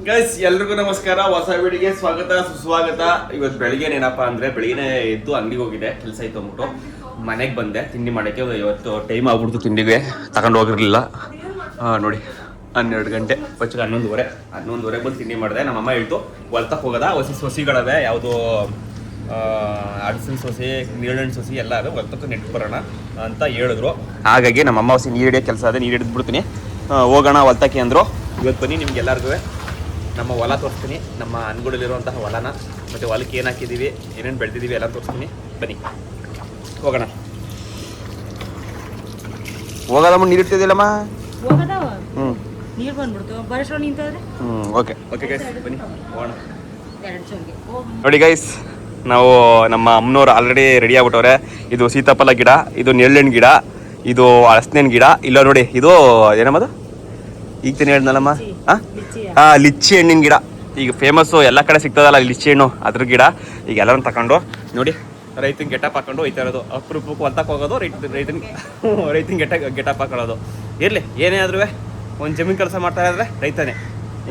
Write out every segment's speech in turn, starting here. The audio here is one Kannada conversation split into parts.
ಗೈಸ್ ಎಲ್ರಿಗೂ ನಮಸ್ಕಾರ. ಹೊಸ ವಿಡಿಯೋಗೆ ಸ್ವಾಗತ ಸುಸ್ವಾಗತ. ಇವತ್ತು ಬೆಳಿಗ್ಗೆ ಏನಪ್ಪಾ ಅಂದ್ರೆ ಬೆಳಿಗ್ಗೆ ಎದ್ದು ಅಂಗಡಿಗೆ ಹೋಗಿದೆ, ಕೆಲಸ ಇತ್ತು ಅಂದ್ಬಿಟ್ಟು ಮನೆಗೆ ಬಂದೆ ತಿಂಡಿ ಮಾಡೋಕ್ಕೆ. ಇವತ್ತು ಟೈಮ್ ಆಗ್ಬಿಡ್ತು, ತಿಂಡಿಗೆ ತಗೊಂಡು ಹೋಗಿರ್ಲಿಲ್ಲ. ನೋಡಿ 12 ಗಂಟೆ ಬಚ್ಚಗೆ 11:30 ಬಂದು ತಿಂಡಿ ಮಾಡಿದೆ. ನಮ್ಮಮ್ಮ ಹೇಳ್ತು ಹೊಲ್ತಕ್ಕೆ ಹೋಗೋದ, ಸೊಸಿಗಳವೆ ಯಾವುದು ಅಡಸಿನ ಸೊಸಿ, ನೀರಣ್ಣ ಸೊಸಿ ಎಲ್ಲ ಅವೆ, ಹೊಲ್ತಕ್ಕೆ ನೆಟ್ಟು ಬರೋಣ ಅಂತ ಹೇಳಿದ್ರು. ಹಾಗಾಗಿ ನಮ್ಮಮ್ಮ ಹೊಸ ನೀರು ಹಿಡಿಯೋ ಕೆಲಸ ಅದೇ, ನೀರು ಹಿಡಿದ್ಬಿಡ್ತೀನಿ, ಹೋಗೋಣ ಹೊಲ್ತಕ್ಕೆ ಅಂದರು. ಇವತ್ತು ಬನ್ನಿ ನಿಮ್ಗೆ ಎಲ್ಲರಿಗೂ ನಮ್ಮ ಹೊಲ ತೋರಿಸ್ತೀನಿ, ನಮ್ಮ ಅನ್ಗುಡಲ್ಲಿರುವಂತಹ ಹೊಲನ, ಮತ್ತು ಹೊಲಕ್ಕೆ ಏನು ಹಾಕಿದ್ದೀವಿ, ಏನೇನು ಬೆಳೆದಿದ್ದೀವಿ ಎಲ್ಲ ತೋರಿಸ್ತೀನಿ. ಬನ್ನಿ ಹೋಗೋಣ. ಹೋಗೋದಮ್ಮ, ನೀರು ಇಡ್ತಿದ್ದಿಲ್ಲಮ್ಮ. ನೀರು ಬಂದ್ಬಿಡ್ತು, ಬರಷ್ಟು ನಿಂತಂದ್ರೆ ಓಕೆ ಗೈಸ್ ಬನ್ನಿ ಹೋಗೋಣ. ನೋಡಿ ಗೈಸ್, ನಾವು ನಮ್ಮ ಅಮ್ಮನವ್ರು ಆಲ್ರೆಡಿ ರೆಡಿ ಆಗ್ಬಿಟ್ಟವ್ರೆ. ಇದು ಸೀತಾಫಲ ಗಿಡ, ಇದು ನೆರಳಿನ ಗಿಡ, ಇದು ಹಲಸಿನ ಗಿಡ. ಇಲ್ಲ ನೋಡಿ, ಇದು ಏನಮ್ಮದು ಈಗ ತಾನೆ ಹೇಳಿದ್ನಲ್ಲಮ್ಮ, ಲಿಚ್ಚಿ ಹಣ್ಣಿನ ಗಿಡ. ಈಗ ಫೇಮಸ್ಸು, ಎಲ್ಲ ಕಡೆ ಸಿಗ್ತದಲ್ಲ ಲಿಚ್ಚಿ ಹಣ್ಣು, ಅದ್ರ ಗಿಡ. ಈಗ ಎಲ್ಲರೂ ತಗೊಂಡು ನೋಡಿ ರೈತನ ಗೆಟಪ್ ಹಾಕೊಂಡು ಹೋಯ್ತಾ ಇರೋದು. ಅಪರೂಪಕ್ಕೆ ಹೊಲ್ತಕ್ಕೆ ಹೋಗೋದು, ರೈತನ ಗೆಟಪ್ ಹಾಕೊಳ್ಳೋದು. ಇರಲಿ ಏನೇ ಆದ್ರೂ ಒಂದು ಜಮೀನು ಕೆಲಸ ಮಾಡ್ತಾ ಇದ್ರೆ ರೈತನೇ.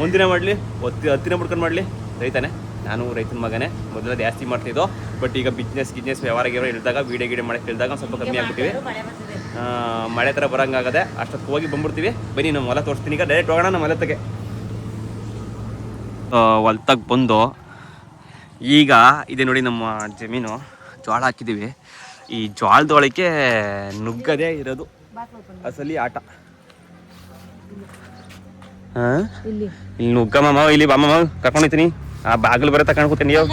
ಒಂದಿನ ಮಾಡಲಿ, 10 ದಿನ ಬಿಡ್ಕೊಂಡು ಮಾಡಲಿ ರೈತನೇ. ನಾನು ರೈತನ ಮಗನೇ. ಮೊದಲ ಜಾಸ್ತಿ ಮಾಡ್ತಿದ್ದೋ, ಬಟ್ ಈಗ ಬಿಸ್ನೆಸ್ ವ್ಯವಹಾರ ಇಳಿದಾಗ ವೀಡಿಯೋ ಮಾಡೋಕ್ಕೆ ಹೇಳಿದಾಗ ಸ್ವಲ್ಪ ಕಮ್ಮಿ ಆಗ್ಬಿಟ್ಟಿವಿ. ಮಳೆ ಥರ ಬರೋಂಗಾಗದೆ, ಅಷ್ಟೊತ್ತು ಹೋಗಿ ಬಂದ್ಬಿಡ್ತೀವಿ. ಬನ್ನಿ ನಮ್ಮ ಹೊಲ ತೋರಿಸ್ತೀನಿ. ಈಗ ಡೈರೆಕ್ಟ್ ಹೋಗೋಣ ನಮ್ಮ ಹೊಲಕ್ಕೆ. ಹೊಲ್ತಕ್ಕೆ ಬಂದು ಈಗ ಇದೆ ನೋಡಿ ನಮ್ಮ ಜಮೀನು. ಜೋಳ ಹಾಕಿದ್ದೀವಿ. ಈ ಜೋಳದೊಳಕ್ಕೆ ನುಗ್ಗದೇ ಇರೋದು ಅಸಲಿ ಆಟ. ಇಲ್ಲಿ ನುಗ್ಗಮ್ಮ, ಇಲ್ಲಿ ಬಾಮ್ಮ ಕರ್ಕೊಂಡೋಗ್ತೀನಿ. ಆ ಬಾಗಿಲು ಬರೋ ತಗೊಂಡು ಕೂತೀನಿ. ನೀವು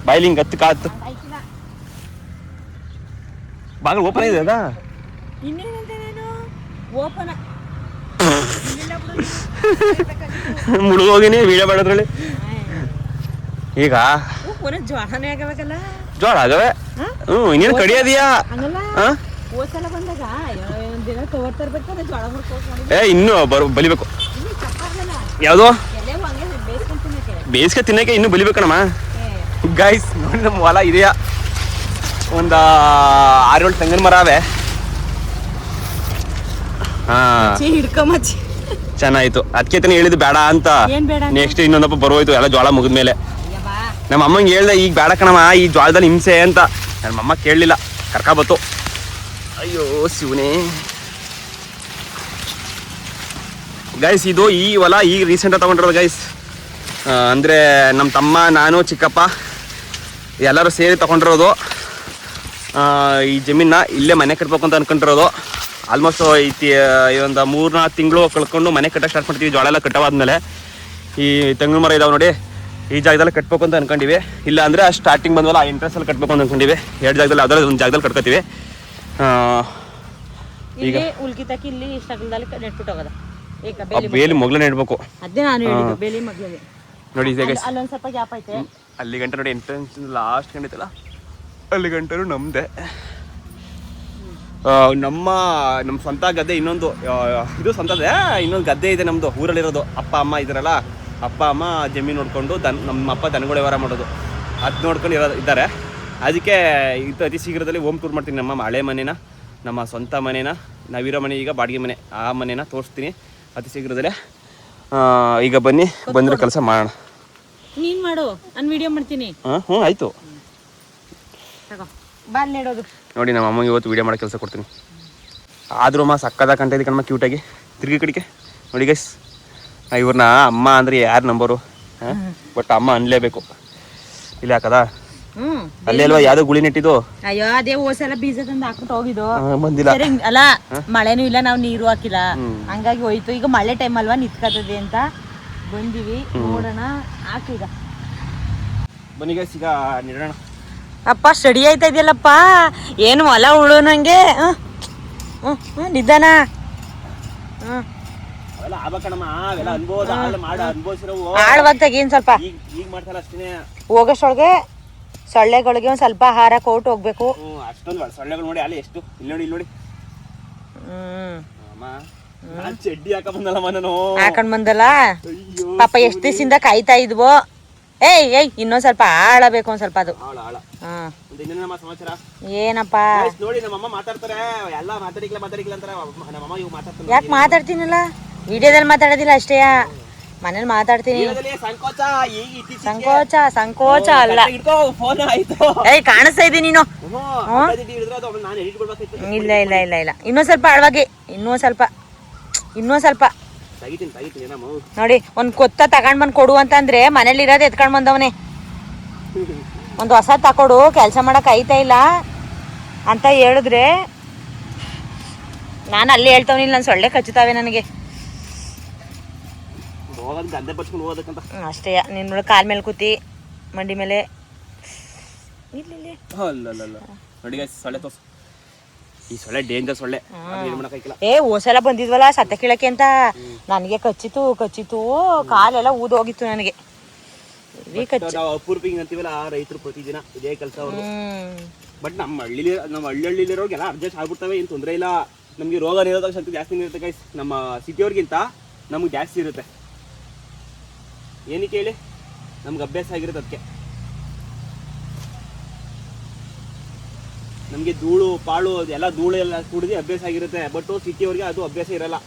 ಬಾಯಿಲಿ ಹಿಂಗೆ ಹತ್ತು ಕಾತು ಬಾಗಿಲು ಓಪನ್ ಇದೆ ಅದಾ ಮುಳುಗೋಗಿನಿ ವೀಡಿಯೋ ಮಾಡೋದ್ರಲ್ಲಿ. ಈಗ ಜೋಳ ಆಗವೆ. ಇನ್ನೇನು ಕಡಿಯೋದಿಯಾ? ಇನ್ನು ಬಲಿಬೇಕು. ಯಾವುದು ಬೇಯಿಸ್ಕೆ ತಿನ್ನಕ್ಕೆ ಇನ್ನು ಬಲಿಬೇಕಣಮ್ಮ. ಗೈಸ್ ನೋಡಿ ನಮ್ಮ ಹೊಲ ಇದೆಯಾ, ಒಂದು 6-7 ತೆಂಗಿನ ಮರ ಅವೆ. ಚೆನ್ನಾಯ್ತು, ಅದಕ್ಕೆ ತಾನೇ ಹೇಳಿದ್ದು ಬೇಡ ಅಂತ. ನೆಕ್ಸ್ಟ್ ಇನ್ನೊಂದಪ್ಪ ಬರೋಯ್ತು ಎಲ್ಲ ಜೋಳ ಮುಗಿದ್ಮೇಲೆ. ನಮ್ಮ ಅಮ್ಮಂಗೆ ಹೇಳ್ದೆ ಈಗ ಬೇಡ ಕಣಮ್ಮ, ಈ ಜೋಳದಲ್ಲಿ ಹಿಂಸೆ ಅಂತ. ನನ್ನ ಅಮ್ಮ ಕೇಳಲಿಲ್ಲ, ಕರ್ಕೊಬತ್ತು. ಅಯ್ಯೋ ಶಿವನೇ. ಗೈಸ್ ಇದು ಈ ಹೊಲ ಈಗ ರೀಸೆಂಟಾಗಿ ತೊಗೊಂಡಿರೋದು ಗೈಸ್. ಅಂದರೆ ನಮ್ಮ ತಮ್ಮ, ನಾನು, ಚಿಕ್ಕಪ್ಪ ಎಲ್ಲರೂ ಸೇರಿ ತೊಗೊಂಡಿರೋದು. ಈ ಜಮೀನ ಇಲ್ಲೇ ಮನೆ ಕಟ್ಬೇಕು ಅಂತ ಅನ್ಕೊಂಡಿರೋದು. ಆಲ್ಮೋಸ್ಟ್ ಒಂದು 3-4 ತಿಂಗಳು ಕಳ್ಕೊಂಡು ಮನೆ ಕಟ್ಟಕ್ಕೆ ಸ್ಟಾರ್ಟ್ ಮಾಡ್ತೀವಿ. ಜೋಳ ಎಲ್ಲ ಕಟ್ಟವಾದ್ಮೇಲೆ ಈ ತೆಂಗಿನ ಮರ ಇದಾವೆ ನೋಡಿ, ಈ ಜಾಗದಲ್ಲಿ ಕಟ್ಬೇಕು ಅಂತ ಅನ್ಕೊಂಡಿವಿ. ಇಲ್ಲ ಅಂದರೆ ಸ್ಟಾರ್ಟಿಂಗ್ ಬಂದವಲ್ಲ, ಆ ಇಂಟ್ರೆಸ್ಟಲ್ಲಿ ಕಟ್ಬೇಕು ಅಂತ ಅನ್ಕೊಂಡಿವಿ. 2 ಜಾಗದಲ್ಲಿ ಯಾವ್ದಾದ್ರು ಒಂದು ಜಾಗದಲ್ಲಿ ಕಟ್ಕೋತೀವಿ. ಈಗ ಬೇಲಿ ಮೊಗ್ಲೇ ನೆಡ್ಬೇಕು ನೋಡಿ. ಅಲ್ಲಿ ಗಂಟೆ ನೋಡಿ, ಎಂಟ್ರೆನ್ಸ್ ಲಾಸ್ಟ್ ಗಂಟೆ ಐತಲ್ಲ, ಅಲ್ಲಿ ಗಂಟೆ ನಮ್ದೆ. ನಮ್ಮ ಸ್ವಂತ ಗದ್ದೆ. ಇನ್ನೊಂದು ಇದು ಸ್ವಂತದೇ, ಇನ್ನೊಂದು ಗದ್ದೆ ಇದೆ ನಮ್ಮದು ಊರಲ್ಲಿರೋದು. ಅಪ್ಪ ಅಮ್ಮ ಇದ್ದಾರಲ್ಲ, ಅಪ್ಪ ಅಮ್ಮ ಜಮೀನು ನೋಡಿಕೊಂಡು ನಮ್ಮ ಅಪ್ಪ ದನಗಳ ವ್ಯವಹಾರ ಮಾಡೋದು, ಅದು ನೋಡ್ಕೊಂಡು ಇದ್ದಾರೆ. ಅದಕ್ಕೆ ಇದು ಅತಿ ಶೀಘ್ರದಲ್ಲಿ ಹೋಮ್ ಟೂರ್ ಮಾಡ್ತೀನಿ. ನಮ್ಮ ಹಳೆ ಮನೇನ, ನಮ್ಮ ಸ್ವಂತ ಮನೇನ, ನಾವಿರೋ ಮನೆ ಈಗ ಬಾಡಿಗೆ ಮನೆ, ಆ ಮನೇನ ತೋರಿಸ್ತೀನಿ ಅತಿ ಶೀಘ್ರದಲ್ಲೇ. ಈಗ ಬನ್ನಿ, ಬಂದರೆ ಕೆಲಸ ಮಾಡೋಣ. ನೀನು ಮಾಡು, ನಾನು ವಿಡಿಯೋ ಮಾಡ್ತೀನಿ. ಆಯಿತು. ನೋಡಿ ನಮ್ಮ ಅಮ್ಮಗೆ ಇವತ್ತು ವೀಡಿಯೋ ಮಾಡೋ ಕೆಲಸ ಕೊಡ್ತೀನಿ. ಆದ್ರೂ ಅಮ್ಮ ಸಕ್ಕದ ಕಂಟ ಇದೆ ಕಣಮ್ಮ, ಕ್ಯೂಟಾಗಿ ತಿರುಗಿ ಕಡೆಗೆ ನೋಡಿ ಗೈಸ್. ಇವ್ರನ್ನ ಅಮ್ಮ ಅಂದರೆ ಯಾರು ನಂಬರು, ಬಟ್ ಅಮ್ಮ ಅನ್ಲೇಬೇಕು. ಇಲ್ಲಿ ಹಾಕದಾ ಅಲ್ಲೇ ಅಲ್ವಾ ಯಾವ್ದೋ ಗುಳಿ ನೆಟ್ಟಿದ್ದು? ಅಯ್ಯೋ ಅದೇ ಹೋಸಲ ಬೀಜ ತಂದು ಹಾಕ್ಬಿಟ್ಟು ಹೋಗಿದ್ದು, ಬಂದಿಲ್ಲ ಅಲ್ಲ. ಮಳೆನೂ ಇಲ್ಲ, ನಾವು ನೀರು ಹಾಕಿಲ್ಲ, ಹಂಗಾಗಿ ಹೋಯ್ತು. ಈಗ ಮಳೆ ಟೈಮ್ ಅಲ್ವಾ, ನಿತ್ಕತದೆ ಅಂತ ಬಂದಿವಿ. ನೋಡೋಣ, ಹಾಕೀಗ ಬನ್ನಿ ಗೈಸ್, ಈಗ ನಿಡೋಣ. ಅಪ್ಪ ಸ್ಟಡಿ ಆಯ್ತಾ ಇದೆಯಲ್ಲಪ್ಪ, ಏನು ಹೊಲ ಉಳು ನಂಗೆ. ನಿಧಾನ. ಆಳ್ವಾಗ್ತಾಗ ಏನ್ ಸ್ವಲ್ಪ ಹೋಗಷ್ಟೊಳಗೆ ಸೊಳ್ಳೆಗಳಿಗೆ ಒಂದ್ ಸ್ವಲ್ಪ ಆಹಾರ ಕೊಟ್ಟು ಹೋಗ್ಬೇಕು. ಅಷ್ಟೊಂದು ಸೊಳ್ಳೆಗಳು ನೋಡಿ ಅಲ್ಲಿ ಎಷ್ಟು. ಇಲ್ಲಿ ನೋಡಿ, ಇಲ್ಲಿ ನೋಡಿ. ಚಡ್ಡಿ ಹಾಕೊಂಡ್ ಬಂದಲ್ಲ ಪಾಪ ಎಷ್ಟ್ ದಿವಸದಿಂದ ಕಾಯ್ತಾ ಇದ್ವೋ. ಏಯ್ ಇನ್ನೊಂದ್ ಸ್ವಲ್ಪ ಆಳಬೇಕು, ಒಂದ್ ಸ್ವಲ್ಪ ಅದು. ಏನಪ್ಪ ನೋಡಿ, ನಮ್ಮಮ್ಮ ಮಾತಾಡ್ತಾರೆ, ಎಲ್ಲ ಮಾತಾಡಿಕ್ಲ ಅಂತಾರ. ನಮ್ಮಮ್ಮ ಇವ್ ಮಾತಾಡ್ತಾರೆ. ಯಾಕೆ ಮಾತಾಡ್ತೀನಲ್ಲ, ವಿಡಿಯೋದಲ್ಲಿ ಮಾತಾಡೋದಿಲ್ಲ ಅಷ್ಟೇ, ಮನೇಲಿ ಮಾತಾಡ್ತೀನಿ. ಸಂಕೋಚ ಸಂಕೋಚ ಅಲ್ಲ. ಏಯ್ ಕಾಣಿಸ್ತಾ ಇದ್ದೀನಿ ನೀನು. ಇಲ್ಲ ಇಲ್ಲ ಇಲ್ಲ ಇಲ್ಲ, ಇನ್ನೂ ಸ್ವಲ್ಪ ಆಳವಾಗಿ, ಇನ್ನೂ ಸ್ವಲ್ಪ ನೋಡಿ. ಒಂದ್ ಕೊತ್ತ ತಗೊಂಡ್ ಬಂದ್ ಕೊಡು ಅಂತಂದ್ರೆ ಮನೇಲಿ ಇರೋದು ಎತ್ಕೊಂಡ್ ಬಂದವನೇ. ಒಂದು ಹೊಸ ತಕೊಡು, ಕೆಲಸ ಮಾಡಕ್ ಐತಾ ಇಲ್ಲ ಅಂತ ಹೇಳಿದ್ರೆ ನಾನು ಅಲ್ಲಿ ಹೇಳ್ತವನಿಲ್ಲ, ನಾನು ಸೊಳ್ಳೆ ಕಚ್ಚುತ್ತಾವೆ ನನಗೆ ಅಷ್ಟೇ. ನಿನ್ನ ಕಾಲ್ ಮೇಲೆ ಕೂತಿ ಮಂಡಿ ಮೇಲೆ ಓಸಲ ಬಂದಿದ್ವಲ್ಲ ಸತ್ತ ಕೀಳಕ್ಕೆ ಅಂತ, ನನಗೆ ಕಚ್ಚಿತು ಕಾಲೆಲ್ಲ ಊದೋಗಿತ್ತು ನನಗೆ. ರೈತರು ಪ್ರತಿದಿನ ಇದೇ ಕೆಲಸ. ಬಟ್ ನಮ್ಮ ಹಳ್ಳಿಲಿರೋರ್ಗೆಲ್ಲ ಅಡ್ಜಸ್ಟ್ ಆಗ್ಬಿಡ್ತವೆ, ಏನು ತೊಂದರೆ ಇಲ್ಲ. ನಮಗೆ ರೋಗ ನಿರೋಧಕ ಶಕ್ತಿ ಜಾಸ್ತಿ ಇರುತ್ತೆ ಗೈಸ್, ನಮ್ಮ ಸಿಟಿಯವ್ರಿಗಿಂತ ನಮ್ಗೆ ಜಾಸ್ತಿ ಇರುತ್ತೆ. ಏನಕ್ಕೆ ಹೇಳಿ, ನಮ್ಗೆ ಅಭ್ಯಾಸ ಆಗಿರುತ್ತೆ. ಅದಕ್ಕೆ ನಮಗೆ ಧೂಳು ಪಾಳು ಎಲ್ಲ ಧೂಳು ಎಲ್ಲ ಕುಡಿದು ಅಭ್ಯಾಸ ಆಗಿರುತ್ತೆ. ಬಟ್ ಸಿಟಿಯವ್ರಿಗೆ ಅದು ಅಭ್ಯಾಸ ಇರಲ್ಲ,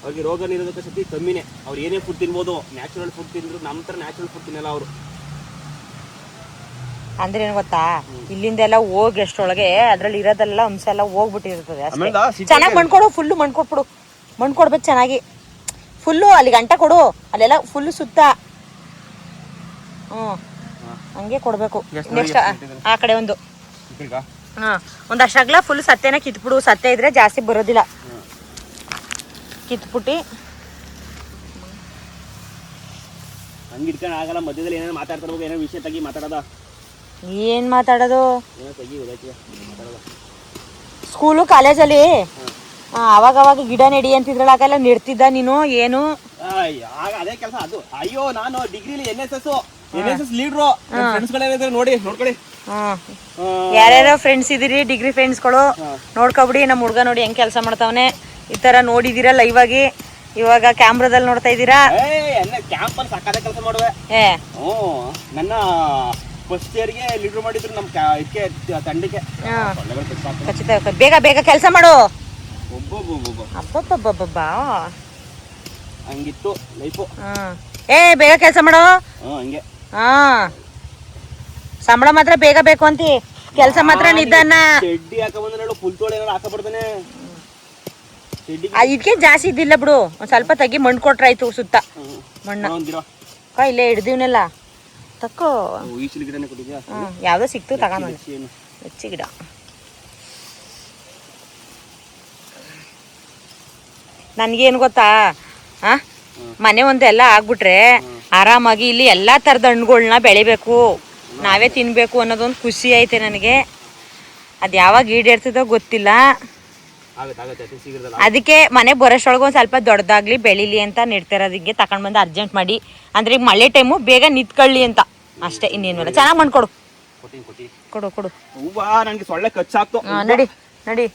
ಅವ್ರಿಗೆ ರೋಗ ನಿರೋಧಕ ಶಕ್ತಿ ಕಮ್ಮಿನೇ. ಅವ್ರು ಏನೇ ಫುಡ್ ತಿನ್ಬೋದು, ನ್ಯಾಚುರಲ್ ಫುಡ್ ತಿಂದ್ರು, ನಮ್ಮ ಥರ ನ್ಯಾಚುರಲ್ ಫುಡ್ ತಿನ್ನಲ್ಲ ಅವರು. ಅಂದ್ರೆ ಏನು ಗೊತ್ತಾ, ಇಲ್ಲಿಂದೆಲ್ಲ ಹೋಗಿ ಅಷ್ಟೊಳಗೆ ಅದ್ರಲ್ಲಿ ಇರೋದೆಲ್ಲ ಅಂಶ ಎಲ್ಲ ಹೋಗ್ಬಿಟ್ಟಿರ್ತದೆ. ಚೆನ್ನಾಗಿ ಮಣ್ಕೊಡು, ಫುಲ್ಲು ಮಣ್ಕೊಟ್ಬಿಡು, ಮಣ್ಕೊಡ್ಬೇಕು ಚೆನ್ನಾಗಿ ಫುಲ್ಲು. ಅಲ್ಲಿ ಗಂಟ ಕೊಡು, ಅಲ್ಲೆಲ್ಲ ಫುಲ್ಲು ಸುತ್ತ ಹಂಗೆ ಕೊಡ್ಬೇಕು. ನೆಕ್ಸ್ಟ್ ಆ ಕಡೆ ಒಂದಷ್ಟು ಅಗಲ ಫುಲ್ ಸತ್ಯನ ಕಿತ್ಬಿಡು. ಸತ್ಯ ಇದ್ರೆ ಜಾಸ್ತಿ ಬರೋದಿಲ್ಲ. ಕಿತ್ಬಿಟ್ಟು ಹಂಗೆ ಇಟ್ಕೊಂಡು ಆಗಲ್ಲ. ಮಧ್ಯದಲ್ಲಿ ಏನೇನು ಮಾತಾಡ್ತಿರ್ಬೇಕು, ಏನೋ ವಿಷಯ ತೆಗಿ ಮಾತಾಡೋದ. ಏನ್ ಮಾತಾಡೋದು, ಸ್ಕೂಲು ಕಾಲೇಜಲ್ಲಿ ಅವಾಗ ಗಿಡ ನೆಡಿ ಅಂತಿದ್ರಲ್ಲ, ಆಗೆಲ್ಲ ನೆಡ್ತಿದ್ದ ನೀನು ಏನು? ಅದೇ ಕೆಲಸ ಅದು. ಅಯ್ಯೋ ನಾನು ಡಿಗ್ರಿಲಿ NSS ಲೀಡ್ರು. ಫ್ರೆಂಡ್ಸ್ಗಳೆಲ್ಲ ನೋಡಿ ನೋಡ್ಕೊಳ್ಳಿ. ಯಾರ್ಯಾರೋ ಫ್ರೆಂಡ್ಸ್ ಇದೀರಿ, ಡಿಗ್ರಿ ಫ್ರೆಂಡ್ಸ್ಗಳು, ನೋಡ್ಕೊಬಿಡಿ. ನಮ್ಮ ಹುಡ್ಗ ನೋಡಿ ಹೆಂಗ್ ಕೆಲಸ ಮಾಡ್ತಾವನೆ. ಈ ತರ ನೋಡಿದೀರಾ ಲೈವ್ ಆಗಿ, ಇವಾಗ ಕ್ಯಾಮ್ರಾದಲ್ಲಿ ನೋಡ್ತಾ ಇದ್ದೀರಾ. ಕ್ಯಾಂಪಲ್ಲಿ ಸಾಕಾದ ಕೆಲಸ ಮಾಡುವೆ. ನನ್ನ ಫಸ್ಟ್ ಇಯರ್ಗೆ ಲೀಡ್ರ್ ಮಾಡಿದ್ರು ನಮ್ಮ ಇದಕ್ಕೆ ತಂಡಕ್ಕೆ. ಖಚಿತ, ಬೇಗ ಬೇಗ ಕೆಲಸ ಮಾಡು. ಅಬ್ಬಬ್ಬಬ್ಬಬ್ಬಾ ಹಂಗಿತ್ತು ಲೈಫು. ಬೇಗ ಕೆಲಸ ಮಾಡು. ಹಂಗೆ ಸಂಬಳ ಮಾತ್ರ ಬೇಗ ಬೇಕು ಅಂತಿ, ಕೆಲಸ ಮಾತ್ರ ನಿಧಾನ. ಚಡ್ಡಿ ಹಾಕೊಂಡ್ ಫುಲ್ ತೋಳೆ ಹಾಕ ಬರ್ತಾನೆ. ಇದಕ್ಕೆ ಜಾಸ್ತಿ ಇದ್ದಿಲ್ಲ ಬಿಡು, ಒಂದ್ ಸ್ವಲ್ಪ ತೆಗಿ ಮಣ್ಣು ಕೊಟ್ರಾಯ್ತು ಸುತ್ತ ಮಣ್ಣು. ಇಲ್ಲೇ ಹಿಡ್ದಿವ್ನೆಲ್ಲ ತಕ್ಕೋ. ಯಾವ್ದೋ ಸಿಕ್ತು ತಗೊಂಡ್ ಹೆಚ್ಚಿ ಗಿಡ. ನನ್ಗೇನು ಗೊತ್ತಾ, ಮನೆ ಒಂದೆಲ್ಲ ಆಗ್ಬಿಟ್ರೆ ಆರಾಮಾಗಿ ಇಲ್ಲಿ ಎಲ್ಲಾ ತರದ ಹಣ್ಣುಗಳನ್ನ ಬೆಳಿಬೇಕು, ನಾವೇ ತಿನ್ಬೇಕು ಅನ್ನೋದೊಂದು ಖುಷಿ ಐತೆ ನನಗೆ. ಅದ್ ಯಾವಾಗ ಈಡೇರ್ತದೋ ಗೊತ್ತಿಲ್ಲ. ಅದಕ್ಕೆ ಮನೆ ಬರೋಷ್ಟೊಳಗೆ ಒಂದ್ ಸ್ವಲ್ಪ ದೊಡ್ಡದಾಗ್ಲಿ ಬೆಳಿಲಿ ಅಂತ ನೆಡ್ತಿರೋದಿಕ್ಕೆ ತಕೊಂಡ್ ಬಂದು ಅರ್ಜೆಂಟ್ ಮಾಡಿ. ಅಂದ್ರೆ ಈಗ ಮಳೆ ಟೈಮು ಬೇಗ ನಿಂತ್ಕೊಳ್ಳಿ ಅಂತ ಅಷ್ಟೇ, ಇನ್ನೇನು. ಚೆನ್ನಾಗಿ ಮಾಡ್ಕೊಡು, ಕೊಡು ಕೊಡು. ನನಗೆ ಸೊಳ್ಳೆ ಕಚ್ಚಾಕ್ತು. ನಡಿ ನಡಿ.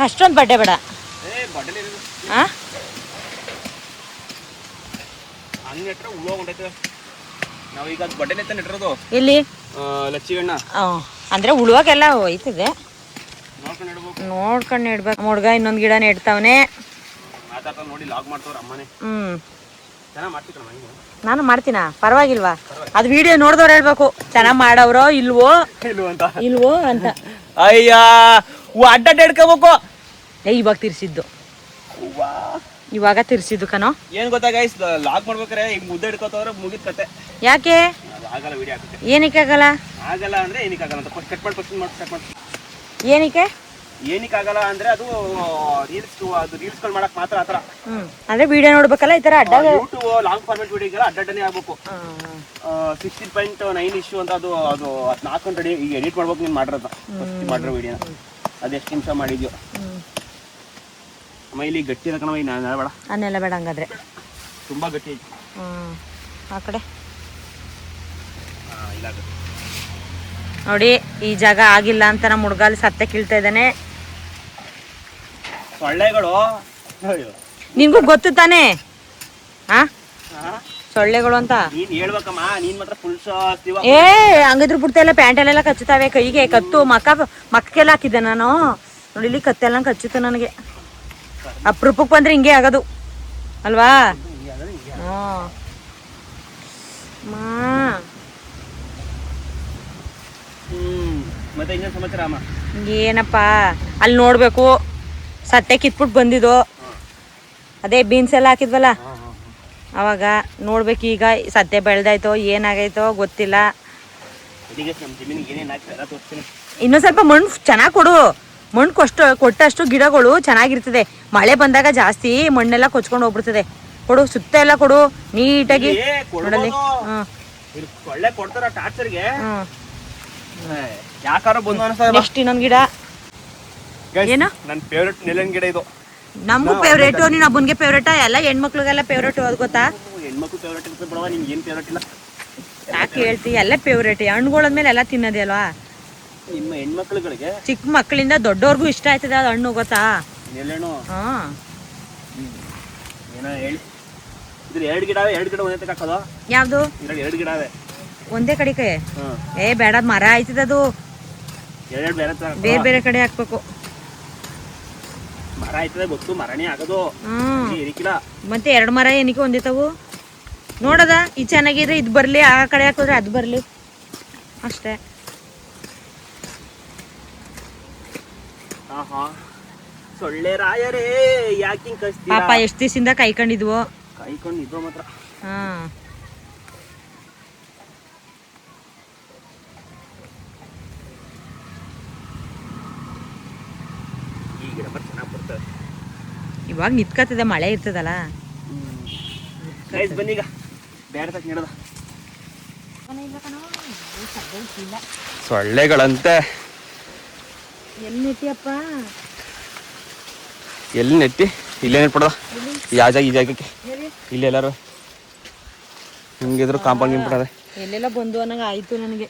ಅಷ್ಟೊಂದು ಬಡ್ಡೆ ಬೇಡ. ಇಲ್ಲಿ ಅಂದ್ರೆ ಉಳುವಾಗೆಲ್ಲ ಹೋಯ್ತದೆ, ನೋಡ್ಕೊಂಡು ನೆಡ್ಬೇಕು. ಹುಡ್ಗ ಇನ್ನೊಂದ್ ಗಿಡ ನೆಡ್ತಾವನೆ. ನಾನು ಮಾಡ್ತೀನ, ಪರವಾಗಿಲ್ವಾ? ಅದು ವಿಡಿಯೋ ನೋಡಿದವ್ರು ಹೇಳ್ಬೇಕು ಚೆನ್ನಾಗ್ ಮಾಡವ್ರೋ ಇಲ್ವೋ ಅಂತ. ಅಯ್ಯ ಅಡ್ಡ ಹಿಡ್ಕೋಬೇಕು. ಇವಾಗ ತಿರ್ಸಿದ್ದು, ಇವಾಗ ತಿರ್ಸಿದ್ದು ಕಣೋ. ಏನ್ ಗೊತ್ತಾ ಗೈಸ್, ಲಾಗ್ ಮಾಡ್ಬೇಕಾರೆ ಈಗ ಮುದ್ದೆ ಹಿಡ್ಕೋತವ್ರೆ ಮುಗಿದ ಕತೆ. ಯಾಕೆ ಆಗಲ್ಲ ವಿಡಿಯೋ ಹಾಕಕ್ಕೆ? ಏನಕ್ಕೆ ಆಗಲ್ಲ? ಆಗಲ್ಲ ಅಂದ್ರೆ ಏನಕ್ಕೆ ಆಗಲ್ಲ ಅಂತ ಕಟ್ ಮಾಡಿ. ಏನಕ್ಕೆ ಆಗಲ್ಲ ಅಂದ್ರೆ ಅದು ರೀಲ್ಸ್ಗಳು ಮಾಡಕ್ ಮಾತ್ರ ಆತರ. ಅಂದ್ರೆ ವಿಡಿಯೋ ನೋಡ್ಬೇಕಲ್ಲ ಈ ತರ ಅಡ್ಡ. ಯೂಟ್ಯೂಬ್ ಲಾಂಗ್ ಫಾರ್ಮೆಟ್ ವಿಡಿಯೋಗೆಲ್ಲ ಅಡ್ಡನೇ ಆಗ್ಬೇಕು. 16.9 ಇಶ್ಯೂ ಅಂತ ಅದು 4 ಗಂಟೆ ಈಗ ಎಡಿಟ್ ಮಾಡ್ಬೇಕು. ನೀನ್ ಮಾಡಿರೋ ವಿಡಿಯೋನ ಅದೆಷ್ಟು ನಿಮಿಷ ಮಾಡಿದ್ಯೋ. ಇಲ್ಲಿ ಗಟ್ಟಿ ಬೇಡ, ಅನ್ನೆಲ್ಲ ಬೇಡ ಹಂಗಾದ್ರೆ. ತುಂಬಾ ಗಟ್ಟಿ ಐತಿ. ಆ ಕಡೆ ನೋಡಿ, ಈ ಜಾಗ ಆಗಿಲ್ಲ ಅಂತ ನಮ್ಮ ಹುಡ್ಗಾಲಿ ಸತ್ತೆ ಕೀಳ್ತಾ ಇದ್ದಾನೆ. ಸೊಳ್ಳೆಗಳು ನಿನ್ಗೂ ಗೊತ್ತು ತಾನೇ ಸೊಳ್ಳೆಗಳು ಅಂತ. ಹೇಳ್ಬೇಕಮ್ಮ, ನೀನ್ ಮಾತ್ರ ಫುಲ್ ಹಂಗಿದ್ರು ಬಿಡ್ತಾ ಇಲ್ಲ. ಪ್ಯಾಂಟಲ್ಲೆಲ್ಲ ಕಚ್ಚುತ್ತಾವೆ, ಕೈಗೆ ಕತ್ತು ಮಕ್ಕಕ್ಕೆಲ್ಲ ಹಾಕಿದ್ದೆ ನಾನು. ನೋಡಿ ಇಲ್ಲಿ ಕತ್ತೆಲ್ಲ ಕಚ್ಚಿತ್ತು ನನಗೆ. ಅಪರೂಪಕ್ಕೆ ಬಂದ್ರೆ ಹಿಂಗೆ ಆಗೋದು ಅಲ್ವಾ? ಮತ್ತೆ ಇನ್ನೇನು ಸಮಾಚಾರ ಅಮ್ಮ? ಏನಪ್ಪ ಅಲ್ಲಿ ನೋಡ್ಬೇಕು, ಸತ್ತೆ ಕಿತ್ಬಿಟ್ಟು ಬಂದಿದ್ದು, ಅದೇ ಬೀನ್ಸ್ ಎಲ್ಲ ಹಾಕಿದ್ವಲ್ಲ ಅವಾಗ ನೋಡ್ಬೇಕು. ಈಗ ಸತ್ತೆ ಬೆಳ್ದಾಯ್ತೋ ಏನಾಗೈತೋ ಗೊತ್ತಿಲ್ಲ. ಇನ್ನೊಂದು ಸ್ವಲ್ಪ ಮಣ್ಣು ಚೆನ್ನಾಗಿ ಕೊಡು. ಮಣ್ಣು ಕೊಟ್ಟಷ್ಟು ಗಿಡಗಳು ಚೆನ್ನಾಗಿರ್ತದೆ. ಮಳೆ ಬಂದಾಗ ಜಾಸ್ತಿ ಮಣ್ಣೆಲ್ಲ ಕೊಚ್ಕೊಂಡು ಹೋಗ್ಬಿಡ್ತದೆ. ಕೊಡು, ಸುತ್ತ ಎಲ್ಲ ಕೊಡು ನೀಟಾಗಿ. ನೋಡಲ್ಲಿ ನೆಕ್ಸ್ಟ್ ಇನ್ನೊಂದು ಗಿಡ ಏನು ನನ್ನ ಫೇವ್ರೆಟ್ ನೆಲ್ಲಿನ ಗಿಡ ಇದು. ನಮಗೂ ಫೇವ್ರೇಟು, ನೀನು ಒಬ್ಬನಿಗೆ ಫೇವ್ರೇಟಾ? ಎಲ್ಲ ಹೆಣ್ಮಕ್ಳಿಗೆಲ್ಲ ಫೇವ್ರೇಟು, ಅದು ಗೊತ್ತಾ? ಹೆಣ್ಮಕ್ಳು ಫೇವ್ರೇಟ್ ಇರ್ತದೆ ಬಿಡವಾ, ನಿಮ್ಗೆ ಏನು ಫೇವ್ರೇಟ್ ಇಲ್ಲ. ಯಾಕೆ ಹೇಳ್ತಿ? ಎಲ್ಲ ಫೇವ್ರೇಟ್. ಹಣ್ಣುಗಳದ್ಮೇಲೆ ಎಲ್ಲ ತಿನ್ನೋದೇ ಅಲ್ವಾ? ನಿಮ್ಮ ಹೆಣ್ಮಕ್ಳುಗಳಿಗೆ ಚಿಕ್ಕ ಮಕ್ಕಳಿಂದ ದೊಡ್ಡವ್ರಿಗೂ ಇಷ್ಟ ಆಯ್ತದೆ ಅದು ಹಣ್ಣು, ಗೊತ್ತಾ? ನೆಲ್ಲೆಣ್ಣು. ಹಾಂ, ಏನೋ ಹೇಳಿ. ಇದ್ರ ಎರಡು ಗಿಡ ಒಂದೇ ತಕ ಹಾಕೋದು. ಯಾವುದು? ಎರಡು ಗಿಡ ಅವೆ ಒಂದೇ ಕಡೆಗೆ. ಏ ಬೇಡ, ಮರ ಆಯ್ತದ ಅದು. ಎರಡು ಬೇರೆ ಬೇರೆ ಕಡೆ ಹಾಕ್ಬೇಕು. ಮರ ಆಯ್ತದೆ ಗೊತ್ತು, ಮರನೇ ಆಗೋದು. ಮತ್ತೆ ಎರಡು ಮರ ಏನಕ್ಕೆ ಒಂದಿತಾವು? ನೋಡದ ಇದು ಚೆನ್ನಾಗಿದ್ರೆ ಇದು ಬರ್ಲಿ, ಆ ಕಡೆ ಹಾಕಿದ್ರೆ ಅದು ಬರ್ಲಿ ಅಷ್ಟೇ. ಸೊಳ್ಳೆ ರಾಯರೇ ಯಾಕೆ ಪಾಪ ಎಷ್ಟು ದಿವಸದಿಂದ ಕಾಯ್ಕೊಂಡಿದ್ವು ಮಾತ್ರ. ಹಾ, ಇವಾಗ ನಿತ್ಕತ್ತದೆ, ಮಳೆ ಇರ್ತದಲ್ಲ. ಬನ್ನೀಗ ಬೇರೆ ತಕ್ಕ ನೀಡದ ಸೊಳ್ಳೆಗಳಂತೆ. ಎಲ್ಲಿ ನೆಟ್ಟಿಯಪ್ಪ? ಎಲ್ಲಿ ನೆಟ್ಟಿ? ಇಲ್ಲೇ ನೆಟ್ಬಿಡದ. ಯಾವ ಜಾಗ? ಈ ಜಾಗಕ್ಕೆ ಇಲ್ಲಿ ಎಲ್ಲಾರು ಹಿಂಗಿದ್ರು ಕಾಂಪೌಂಡ್ ಗಿಂಪುಡದೆ. ಎಲ್ಲೆಲ್ಲ ಬಂದು ಅನ್ನಂಗ ಆಯ್ತು ನನಗೆ.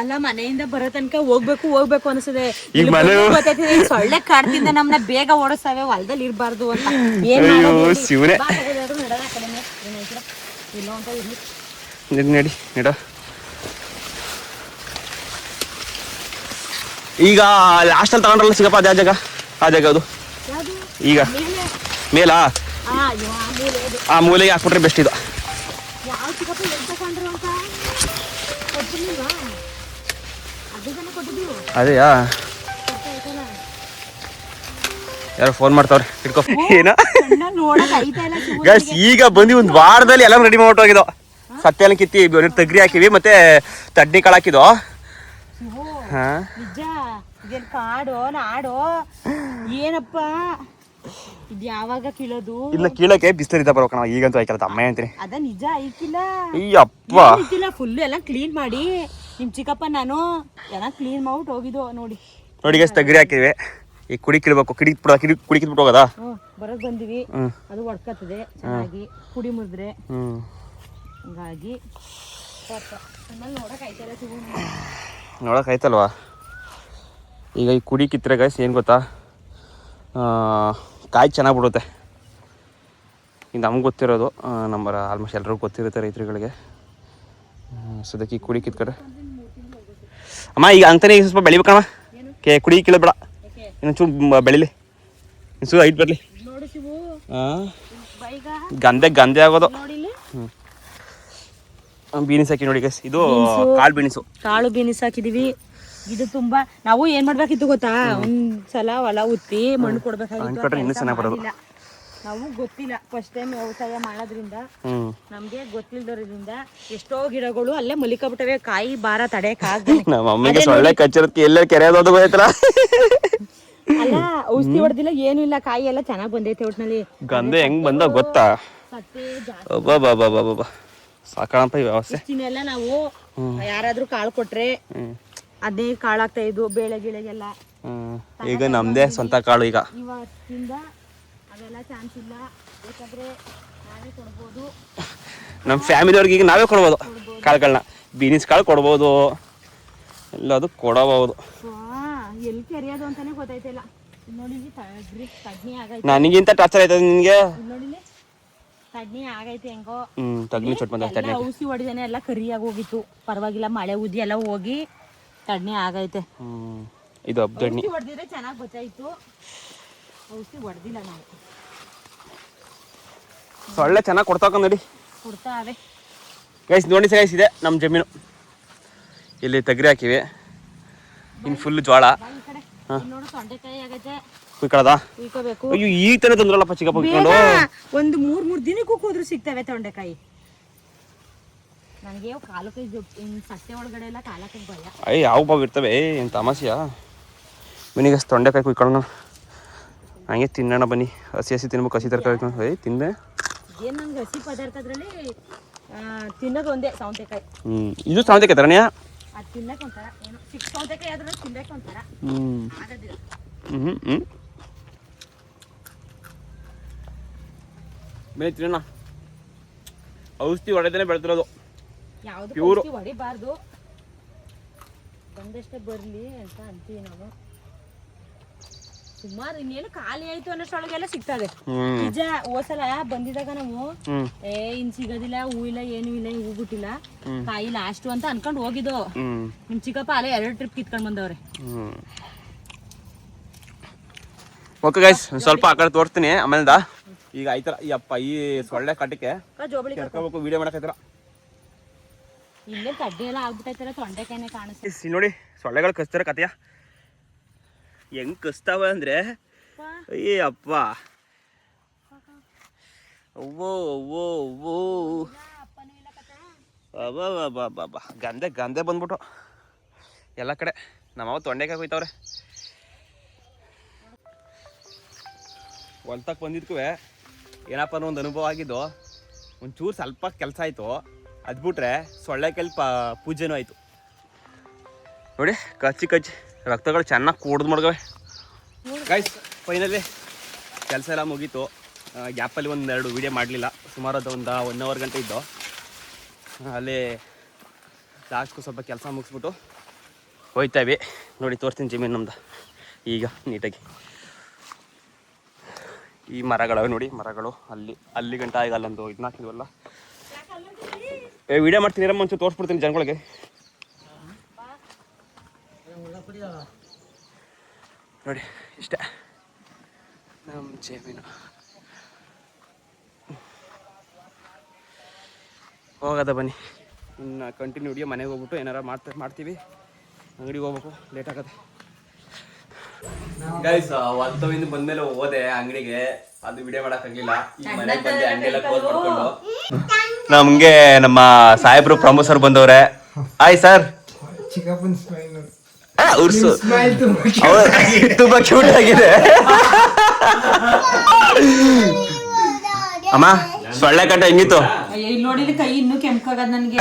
ಅಲ್ಲ, ಮನೆಯಿಂದ ಬರೋ ತನಕ ಹೋಗ್ಬೇಕು ಅನ್ಸದೆ. ಈಗ ಮನೆ ಸೊಳ್ಳೆ ಕಾಡ್ತಿಂದ ನಮ್ನ ಬೇಗ ಓಡಿಸ್ತಾವೆ, ಹೊಲದಲ್ಲಿ ಇರ್ಬಾರ್ದು ಅಂತ. ಶಿವನೇ ನಡಿ ನಡ. ಈಗ ಲಾಸ್ಟಲ್ಲಿ ತಗೊಂಡ್ರಲ್ಲ ಸಿಗಪ್ಪ, ಅದೇ ಜಾಗ, ಆ ಜಾಗ ಅದು. ಈಗ ಮೇಲ ಆ ಮೂಲೆಗೆ ಹಾಕ್ಬಿಟ್ರೆ ಬೆಸ್ಟ್ ಇದು. ಅದೇಯಾ? ಯಾರೋ ಫೋನ್ ಮಾಡ್ತಾವ್ರೆ, ಇಟ್ಕೋ. ಏನ ಗೈಸ್, ಈಗ ಬಂದು ಒಂದು ವಾರದಲ್ಲಿ ಎಲ್ಲ ರೆಡಿ ಮಾಡ್ಬಿಟ್ಟೋಗಿದ್ದು. ಸತ್ಯ ಎಲ್ಲ ಕಿತ್ತಿ ತಗ್ರಿ ಹಾಕಿವಿ, ಮತ್ತೆ ತಡ್ನಿ ಕಾಳು ಹಾಕಿದ್ದು. ಕಾಡು ನಾಡು ಏನಪ್ಪ ಇದು? ಯಾವಾಗ ಕೀಳೋದು? ಇಲ್ಲ, ಕೀಳಕ್ಕೆ ಬಿಸ್ತರಿದ್ದ ಬರ್ಬೇಕಣ. ಈಗಂತೂ ಆಯ್ಕಲ್ಲ ಅಮ್ಮ ಅಂತೀನಿ. ಅದ ನಿಜ ಐಕಿಲ್ಲ. ಅಯ್ಯಪ್ಪ, ಫುಲ್ ಎಲ್ಲ ಕ್ಲೀನ್ ಮಾಡಿ ನಿಮ್ ಚಿಕ್ಕಪ್ಪ ನಾನು ಎಲ್ಲ ಕ್ಲೀನ್ ಮಾಡ್ಬಿಟ್ಟು ಹೋಗಿದ್ದು. ನೋಡಿ ಗೈಸ್, ತಗ್ರಿ ಹಾಕಿವಿ. ಈಗ ಕುಡಿ ಕಿಡ್ಬೇಕು. ಕುಡಿ ಕಿದ್ಬಿಟ್ಟು ಹೋಗದ ಬರೋದ್ ಬಂದಿವಿ. ಅದು ಒಡ್ಕತ್ತದೆ ಚೆನ್ನಾಗಿ, ಕುಡಿ ಮುರಿದ್ರೆ. ಹಂಗಾಗಿ ನೋಡಕ್ ಆಯ್ತಲ್ವಾ? ಈಗ ಈ ಕುಡಿ ಕಿತ್ತರೆ ಗೈಸ್ ಏನು ಗೊತ್ತಾ, ಕಾಯಿ ಚೆನ್ನಾಗಿ ಬಿಡುತ್ತೆ. ಈಗ ನಮ್ಗೆ ಗೊತ್ತಿರೋದು, ನಮ್ಮ ಆಲ್ಮೋಸ್ಟ್ ಎಲ್ರಿಗೂ ಗೊತ್ತಿರುತ್ತೆ ರೈತರುಗಳಿಗೆ. ಸದ್ಯಕ್ಕೆ ಈ ಕುಡಿ ಕಿತ್ಕಡೆ ಅಮ್ಮ. ಈಗ ಅಂತಾನೆ ಈಗ ಸ್ವಲ್ಪ ಬೆಳಿಬೇಕಮ್ಮ. ಕುಡಿ ಕೀಳಬೇಡ, ಇನ್ನೊಂಚೂರು ಬೆಳಿಲಿ, ಇನ್ನೊಂಚೂರು ಹೈಟ್ ಬರಲಿ. ಗಂದೆ ಆಗೋದು. ಬೀನಿಸ್ ಹಾಕಿ ನೋಡಿ ಗೈಸ್, ಇದು ಕಾಳು ಬೀನಿಸ್ ಹಾಕಿದೀವಿ. ಇದು ತುಂಬಾ ನಾವು ಏನ್ ಮಾಡ್ಬೇಕಿತ್ತು ಗೊತ್ತಾ, ಒಂದ್ಸಲ ಹೊಲ ಉತ್ತಿ ಮಣ್ಣು ಕೊಡ್ಬೇಕಾಗಿತ್ತು. ನಾವು ಗೊತ್ತಿಲ್ಲ, ಫಸ್ಟ್ ಟೈಮ್ ವ್ಯವಸಾಯ ಮಾಡೋದ್ರಿಂದ ನಮ್ಗೆ ಗೊತ್ತಿಲ್ದೋದ್ರಿಂದ ಎಷ್ಟೋ ಗಿಡಗಳು ಅಲ್ಲೇ ಮಲಿಕಬಿಟ್ಟವೆ. ಕಾಯಿ ಬಾರ ಅಲ್ಲ, ಔಷಧಿ ಹೊಡೆದಿಲ್ಲ ಏನು ಇಲ್ಲ, ಕಾಯಿ ಎಲ್ಲ ಚೆನ್ನಾಗ್ ಬಂದೈತೆ. ಒಟ್ನಲ್ಲಿ ಗಂಧೆ ಹೆಂಗ್ ಬಂದ ಗೊತ್ತಾ? ಸಾಕಣಪ್ಪ ಈ ವ್ಯವಸ್ಥೆ. ಎಲ್ಲ ನಾವು ಯಾರಾದ್ರೂ ಕಾಳು ಕೊಟ್ರೆ ಅದೇ ಕಾಳಾಗ್ತಾ ಇದ್ವು, ಬೇಳೆ ಗಿಳೆಗೆಲ್ಲ. ಈಗ ನಮ್ದೇ ಸ್ವಂತ ಕಾಳು. ಈಗ ಇವತ್ತಿಂದ ಅವೆಲ್ಲ ಚಾನ್ಸ್ ಇಲ್ಲ, ಯಾಕಂದ್ರೆ ನಾವೇ ಕೊಡ್ಬೋದು. ನಮ್ಮ ಫ್ಯಾಮಿಲಿಯವ್ರಿಗೆ ಈಗ ನಾವೇ ಕೊಡ್ಬೋದು ಕಾಳುಗಳನ್ನ. ಬೀನಿಸ್ ಕಾಳು ಕೊಡ್ಬೋದು, ಎಲ್ಲದು ಕೊಡಬಹುದು. ಎಲ್ಲಿ ಕೆರೆಯೋದು ಅಂತಾನೆ ಗೊತ್ತಾಯ್ತಿಲ್ಲ. ನೋಡಿ ತಡ್ನಿ ಆಗೈತೆ. ನನಗಿಂತ ಟಾರ್ಚರ್ ಆಯ್ತದ ನಿನ್ಗೆ. ನೋಡಿ ತಡ್ನಿ ಆಗೈತೆ ಹೆಂಗೋ. ತಗ್ನಿ ಚೊಟ್ ಬಂದ ಔಷಧಿ ಹೊಡಿದೇನೆ ಎಲ್ಲ ಕರಿಯಾಗಿ ಹೋಗಿತ್ತು. ಪರವಾಗಿಲ್ಲ, ಮಳೆ ಉದ್ದಿ ಎಲ್ಲ ಹೋಗಿ ತಡ್ನಿ ಆಗೈತೆ. ಇದು ಹಬ್ಬದಣ್ಣಿ. ಹೊಡೆದಿದ್ರೆ ಚೆನ್ನಾಗಿ ಬಚಾಯಿತು, ಔಷಧಿ ಹೊಡೆದಿಲ್ಲ ನಾವು. ಸೊಳ್ಳೆ ಚೆನ್ನಾಗಿ ಕೊಡ್ತಾಕ ನೋಡಿ ಕೊಡ್ತಾವೆ ಗೈಸ್. ನೋಡಿ ಗೈಸ್, ಇದೆ ನಮ್ಮ ಜಮೀನು. ಇಲ್ಲಿ ತೆಗ್ರಿ ಹಾಕಿವಿ, ಇನ್ನು ಫುಲ್ ಜೋಳ. ನೋಡು ತೊಂಡೆಕಾಯಿ ಆಗೈತೆ, ಕುಯ್ಕೊಳ್ಳೋದ? ಕುಯ್ಕೋಬೇಕು. ಅಯ್ಯೋ ಈಗ ತಾನೇ ತಂದ್ರಲ್ಲಪ್ಪ ಚಿಕ್ಕಪ್ಪ ಕುಯ್ಕೊಂಡು. ಒಂದು 3 ದಿನಕ್ಕೂ ಹೋದ್ರು ಸಿಗ್ತವೆ ತೊಂಡೆಕಾಯಿ. ನನಗೆ ಕಾಲಕ್ಕೆ ಸಟ್ಟೆ ಒಳಗಡೆ ಎಲ್ಲ ಕಾಲಕ್ಕೆ ಭಯ. ಅಯ್ಯ ಯಾವ ಬಾವು ಇರ್ತವೆ, ಏನು ತಮಾಷೆಯಾ? ಬನ್ನಿಗ ತೊಂಡೆಕಾಯಿ ಕುಯ್ಕೊಳ್ಳೋಣ, ಹಂಗೆ ತಿನ್ನೋಣ ಬನ್ನಿ. ಹಸಿ ಹಸಿ ತಿನ್ಬೇಕು, ಹಸಿ ತರಕಾರಿ ತಿಂದೆ. ಏನು ನನಗೆ ಹಸಿ ಪದಾರ್ಥದ್ರಲ್ಲಿ ತಿನ್ನೋದು ಒಂದೇ ಸೌತೆಕಾಯಿ. ಇದು ಸೌತೆಕಾಯಿ ತರಣ್ಯ? ಅದು ತಿನ್ನಕ್ಕೆ ಒಂಥರ ಏನು, ಚಿಕ್ಕ ಸೌತೆಕಾಯಿ ಆದ್ರೂ ತಿನ್ನಕ್ಕೆ ಒಂಥರ ಆಗೋದಿಲ್ಲ. ಬನ್ನಿ ತಿನ್ನೋಣ. ಔಷಧಿ ಹೊಡೆದೇ ಬೆಳೆದಿರೋದು, ಯಾವುದು ಔಷಧಿ ಹೊಡಿಬಾರ್ದು, ಬಂದಷ್ಟೇ ಬರಲಿ ಅಂತ ಅಂತೀವಿ ನಾವು. ಸುಮಾರು ಇನ್ನೇನು ಖಾಲಿ ಆಯ್ತು ಅನ್ನೋಷ್ಟೊಳಗೆಲ್ಲ ಸಿಗ್ತದೆ ನಿಜ. ಹೋಸಲ ಬಂದಿದಾಗ ನಾವು ಇನ್ ಸಿಗೋದಿಲ್ಲ, ಹೂ ಇಲ್ಲ ಏನು ಇಲ್ಲ, ಹೂ ಬಿಟ್ಟಿಲ್ಲ, ಕಾಯಿ ಲಾಸ್ಟ್ ಅಂತ ಅನ್ಕೊಂಡು ಹೋಗಿದ್ದು. ನಿಮ್ ಚಿಕ್ಕಪ್ಪ ಅಲ್ಲೇ 2 ಟ್ರಿಪ್ ಕಿತ್ಕೊಂಡ್ ಬಂದವ್ರೆ. ಓಕೆ ಗೈಸ್, ಸ್ವಲ್ಪ ಆ ಕಡೆ ತೋರಿಸ್ತೀನಿ ಆಮೇಲೆ. ಈಗ ಆಯ್ತಲ್ಲ ಈ ಅಪ್ಪ ಈ ಸೊಳ್ಳೆ ಕಟ್ಟಕ್ಕೆ ಕರ್ಕೋಬೇಕು, ವಿಡಿಯೋ ಮಾಡಕೈತರ. ಇಲ್ಲೇ ಕಡ್ಡಿ ಎಲ್ಲ ಆಗ್ಬಿಟ್ಟೈತಲ್ಲ, ತೊಂಡೆಕಾಯಿನೇ ಕಾಣಿಸ್ತೀವಿ ನೋಡಿ. ಸೊಳ್ಳೆಗಳು ಕಚ್ತಾರ ಕತೆಯ ಹೆಂಗ್ ಕಚ್ತಾವ ಅಂದ್ರೆ, ಅಯ್ಯೇ ಅಪ್ಪ, ಅವ್ವೋ ಅವ್ವೋ ಅವ್ವೋ, ಅಬ್ಬಾ ಗಂದೆ ಗಂದೆ ಬಂದ್ಬಿಟ್ಟು ಎಲ್ಲ ಕಡೆ. ನಮ್ಮವ ತೊಂಡೆಕಾಯಿ ಹೋಯ್ತವ್ರೆ. ಹೊಲ್ತಕ್ಕೆ ಬಂದಿದ್ಕೂ ಏನಪ್ಪ ಅನ್ನೋ ಒಂದು ಅನುಭವ ಆಗಿದ್ದು. ಒಂಚೂರು ಸ್ವಲ್ಪ ಕೆಲಸ ಆಯಿತು, ಅದು ಬಿಟ್ರೆ ಸೊಳ್ಳೆ ಕೆಲ್ಪ ಪೂಜೆನೂ ಆಯಿತು ನೋಡಿ. ಕಚ್ಚಿ ರಕ್ತಗಳು ಚೆನ್ನಾಗಿ ಕೂಡ್ದು ಮಾಡ್ಗವೆ ಗೈಸ್. ಫೈನಲಿ ಕೆಲಸ ಎಲ್ಲ ಮುಗೀತು. ಗ್ಯಾಪಲ್ಲಿ 1-2 ವೀಡಿಯೋ ಮಾಡಲಿಲ್ಲ, ಸುಮಾರು ಅದು ಒಂದು 1 ಅವರ್ ಗಂಟೆ ಇದ್ದು. ಅಲ್ಲಿ ಲಾಸ್ಟ್ಗೂ ಸ್ವಲ್ಪ ಕೆಲಸ ಮುಗಿಸ್ಬಿಟ್ಟು ಹೋಯ್ತಾವೆ ನೋಡಿ. ತೋರಿಸ್ತೀನಿ ಜಮೀನು ನಮ್ದು ಈಗ ನೀಟಾಗಿ. ಈ ಮರಗಳವೆ ನೋಡಿ, ಮರಗಳು ಅಲ್ಲಿ ಗಂಟ ಈಗ ಅಲ್ಲೊಂದು ಇದನ್ನ ಹಾಕಿದ್ವಲ್ಲ. ವಿಡಿಯೋ ಮಾಡ್ತೀನಿ ಇರಮ್ಮ, ಒಂಚೂರು ತೋರಿಸ್ಬಿಡ್ತೀನಿ ಜನಗಳಿಗೆ. ನೋಡಿ ಇಷ್ಟೇ ನಮ್ಮ ಜಮೀನು. ಹೋಗದ ಬನ್ನಿ, ಇನ್ನು ಕಂಟಿನ್ಯೂ ವಿಡಿಯೋ. ಮನೆಗೆ ಹೋಗ್ಬಿಟ್ಟು ಏನಾರ ಮಾಡ್ತೀವಿ, ಅಂಗಡಿಗೆ ಹೋಗ್ಬೇಕು, ಲೇಟ್ ಆಗತ್ತೆ ಗೈಸ್. ಹೊಲ್ತವಿಂದ ಬಂದ್ಮೇಲೆ ಹೋದೆ ಅಂಗಡಿಗೆ, ಅದು ವಿಡಿಯೋ ಮಾಡಕ್ಕಾಗಲಿಲ್ಲ. ಈಗ ಮನೆಗೆ ಬಂದೆ, ಅಂಗಡಿ ಕ್ಲೋಸ್ ಮಾಡ್ಕೊಂಡು. ನಮ್ಗೆ ನಮ್ಮ ಸಾಹೇಬ್ರು ಪ್ರಮೋಸರ್ ಬಂದವ್ರೆ. Hi sir. ತುಂಬಾ ಕ್ಯೂಟ್ ಆಗಿದೆ ಅಮ್ಮ. ಸೊಳ್ಳೆ ಕಟ್ಟ ಹೆಂಗಿತ್ತು? ಇಲ್ಲಿ ನೋಡಿದ್ರೆ ಕೈ ಇನ್ನೂ ಕೆಂಪಾಗದ ನನಗೆ.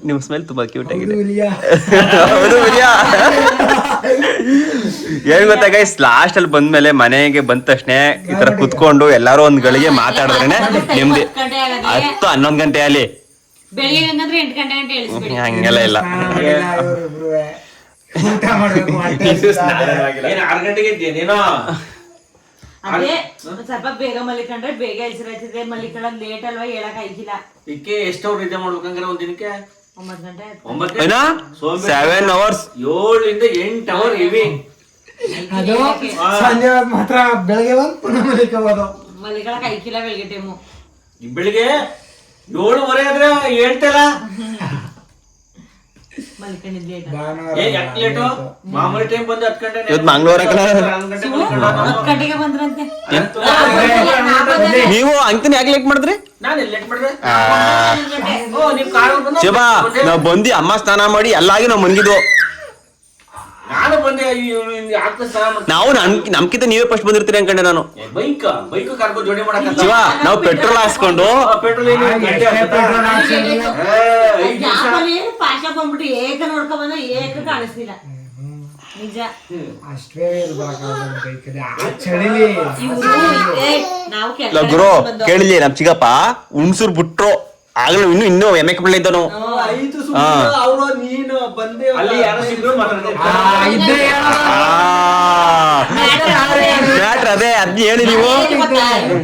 ನಿಮ್ ಸ್ಮೆಲ್ ತುಂಬಾ ಕ್ಯೂಟ್ ಆಗಿದೆ. ಏನ್ ಗೊತ್ತಾ ಗೈಸ್, ಲಾಸ್ಟ್ ಅಲ್ಲಿ ಬಂದ್ಮೇಲೆ ಮನೆಗೆ ಬಂದ ತಕ್ಷಣ ಈ ತರ ಕುತ್ಕೊಂಡು ಎಲ್ಲಾರು ಒಂದ್ ಗಳಿಗೆ ಮಾತಾಡಿದ್ರೇನೆ ನಿಮ್ದು 10-11 ಗಂಟೆ ಅಲ್ಲಿ. ಹಂಗೆಲ್ಲ ಇಲ್ಲ. 6 ಗಂಟೆಗೆ ಇದ್ದೇನೇನೋ. ಅದೇ ಸ್ವಲ್ಪ ಬೇಗ ಮಲ್ಲಿಕೊಂಡ್ರೆ ಬೇಗ ಹೆಸರಾಯ್ತದೆ, ಮಲ್ಲಿಕೊಳ್ಳೋದು ಲೇಟ್ ಅಲ್ವಾ, ಹೇಳಕ್ ಆಯ್ತಿಲ್ಲ. ಇದಕ್ಕೆ ಎಷ್ಟು ಅವ್ರ ನಿದ್ದೆ ಮಾಡ್ಬೇಕಂದ್ರೆ ಒಂದ್ ದಿನಕ್ಕೆ 9 ಗಂಟೆ 7 hours 7 ಇಂದ 8 ಅವರ್ ಇವಿ. ಸಂಜೆ ಮಾತ್ರ ಬೆಳಗ್ಗೆ ಪುನಃ ಮಲಿಕೋಬೋದು. ಮಲ್ಲಿಕೊಳ್ಳಕ್ ಆಯ್ತಿಲ್ಲ ಬೆಳಿಗ್ಗೆ ಟೈಮು. ಬೆಳಿಗ್ಗೆ 7:30 ಆದ್ರೆ ಹೇಳ್ತಲ್ಲ. ಮಲ್ಲಿಕೊಂಡಿದ್ ಲೇಟ್. ಲೇಟು ಮಾಮೂಲಿ ಟೈಮ್ ಬಂದು 10 ಗಂಟೆ. ಇವತ್ತು ಮಂಗಳವಾರ 10 ಗಂಟೆಗೆ ಬಂದ್ರಂತೆ. ನೀವು ಅಂಕನ ಯಾಕೆ ಲೇಟ್ ಮಾಡಿದ್ರಿ? ನಾನು ಲೇಟ್ ಮಾಡಿದೆ. ಶಿವ, ನಾವ್ ಬಂದಿ ಅಮ್ಮ ಸ್ನಾನ ಮಾಡಿ ಎಲ್ಲಾಗಿ ನಾವ್ ಮನ್ಗಿದ್ವು. ನಾನು ಬಂದೆ. ನಾವು ನಮ್ಕಿಂತ ನೀವೇ ಫಸ್ಟ್ ಬಂದಿರ್ತೀರಿ ಅನ್ಕಂಡೆ ನಾನು. ಬೈಕ್ ಕಾರ್ಗೋ ಜೋಡಿ ಮಾಡಕ ಶಿವ, ನಾವು ಪೆಟ್ರೋಲ್ ಹಾಕ್ಸ್ಕೊಂಡು ಪೆಟ್ರೋಲ್ ಪಾಶ ಬಂದ್ಬಿಟ್ಟು ಏಕ ನೋಡ್ಕೊಂಡ್ ಬಂದ್ರೆ ಏಕ ಕಾಣಿಸ್ತಿಲ್ಲ. ನಿಜ ಅಷ್ಟೇ ಚಳಿಲಿ ಗುರು ಕೇಳಿಲಿ. ನಮ್ ಚಿಕ್ಕಪ್ಪ ಹುಣ್ಸೂರ್ ಬಿಟ್ರು ಆಗಲೂ ಇನ್ನೂ ಎಮ್ ಎ ಕಂಪ್ಲೀಟ್ ಇದ್ದನು. ಆಯ್ತು ಸುಮ್ಮನೆ ಅವರು ನೀನು ಬಂದೆ ಅಲ್ಲಿ ಯಾರೋ ಸಿಕ್ಕರು ಮಾತಾಡ್ತಾರೆ. ಮ್ಯಾಟ್ರ್ ಅದೇ ಅದ್ನ ಹೇಳಿ ನೀವು.